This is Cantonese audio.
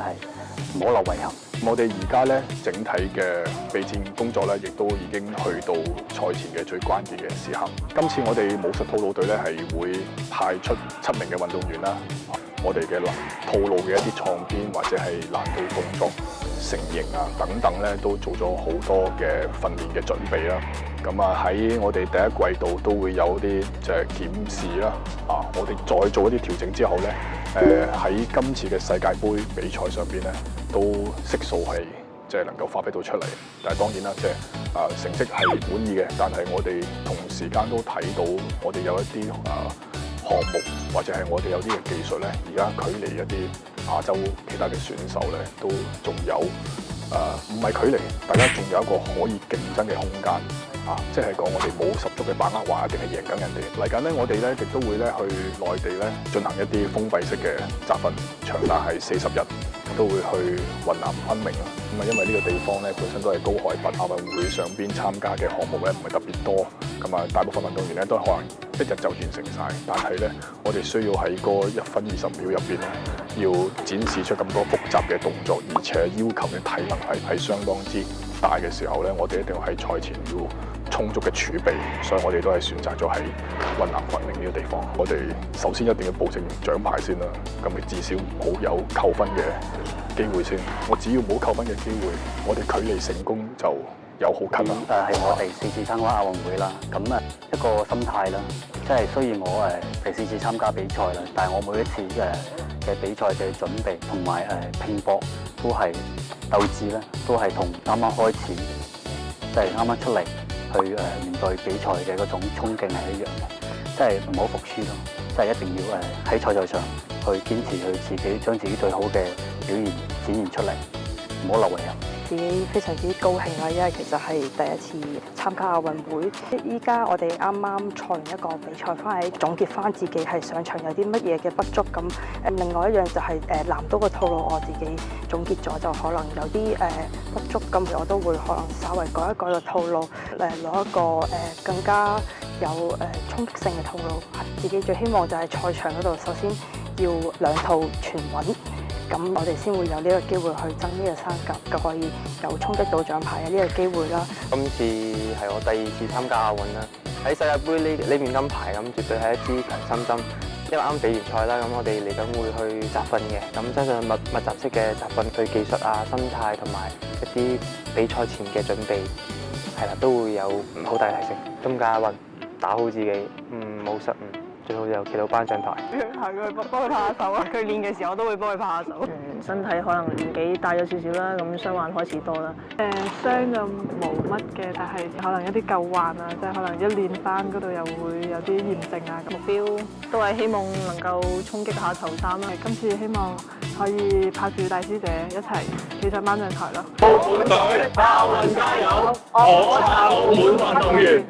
係唔好留遺憾。我哋而家咧整體嘅備戰工作咧，亦都已經去到賽前嘅最關鍵嘅時刻。今次我哋武術套路隊咧係會派出7名嘅運動員啦。我哋嘅套路嘅一啲創編或者係難度動作成型啊等等咧，都做咗好多嘅訓練嘅準備啦。咁啊喺我哋第一季度都會有啲即係檢視啦。我哋再做一啲調整之後咧，喺今次嘅世界盃比賽上邊咧，都悉數係即係能夠發揮到出嚟。但係當然啦，即係成績係滿意嘅，但係我哋同時間都睇到我哋有一啲項目或者係我哋有啲嘅技術咧，而家距離一啲亞洲其他嘅選手咧，都仲有唔係距離，大家仲有一個可以競爭嘅空間即係講我哋冇十足嘅把握話一定係贏緊人哋。嚟緊咧，我哋咧亦都會咧去內地咧進行一啲封閉式嘅集訓，長達係40日，都會去雲南昆明啦。咁因為呢個地方咧本身都係高海拔，亞運會上邊參加嘅項目咧唔係特別多，咁大部分運動員咧都可能一日就完成晒。但係咧，我哋需要喺嗰1分20秒入邊咧，要展示出咁多複雜嘅動作，而且要求嘅體能係相當之大嘅時候咧，我哋一定要喺賽前要充足嘅儲備，所以我哋都係選擇咗喺雲南昆明呢個地方。我哋首先一定要保證獎牌先啦，咁你至少唔好有扣分嘅機會先。我只要冇扣分嘅機會，我哋距離成功就有好近啦。係我第4次參加亞運會啦，咁一個心態啦，即係雖然我第4次參加比賽啦，但係我每一次嘅比賽嘅準備同埋拼搏都係鬥志咧，都係同啱啱開始，即係啱啱出嚟去面對比賽嘅嗰種衝勁係一樣嘅，即係唔好服輸咯，即係一定要喺賽場上去堅持去自己將自己最好嘅表現展現出嚟，唔好留遺憾。自己非常之高興啦，因為其實係第一次參加亞運會。依家我哋啱啱賽完一個比賽翻嚟，總結翻自己係上場有啲乜嘢嘅不足咁。另外一樣就係南刀嘅套路，我自己總結咗就可能有啲不足咁，我都會可能稍微改一改個套路，攞一個更加有衝擊性嘅套路。自己最希望就係賽場嗰度，首先要2套全穩。咁我哋先會有呢個機會去爭呢個三甲，就可以有衝擊到獎牌嘅呢個機會啦。今次係我第2次參加亞運啦，喺世界盃呢面金牌咁，絕對係一支強心針。因為啱比完賽啦，咁我哋嚟緊會去集訓嘅，咁相信密集式嘅集訓對技術心態同埋一啲比賽前嘅準備，係啦，都會有好大提升。今屆亞運打好自己，冇失誤。最好就企到頒獎台，係佢幫佢拍下手啊！佢練嘅時候我都會幫佢拍下手。身體可能年紀大咗少少啦，咁傷患開始多啦。傷就冇乜嘅，但係可能一啲舊患啊，即係可能一練翻嗰度又會有啲炎症啊。目標都係希望能夠衝擊下頭3啦。今次希望可以拍住大師姐一齊企上頒獎台咯。澳門隊亞運加油！我係澳門運動員。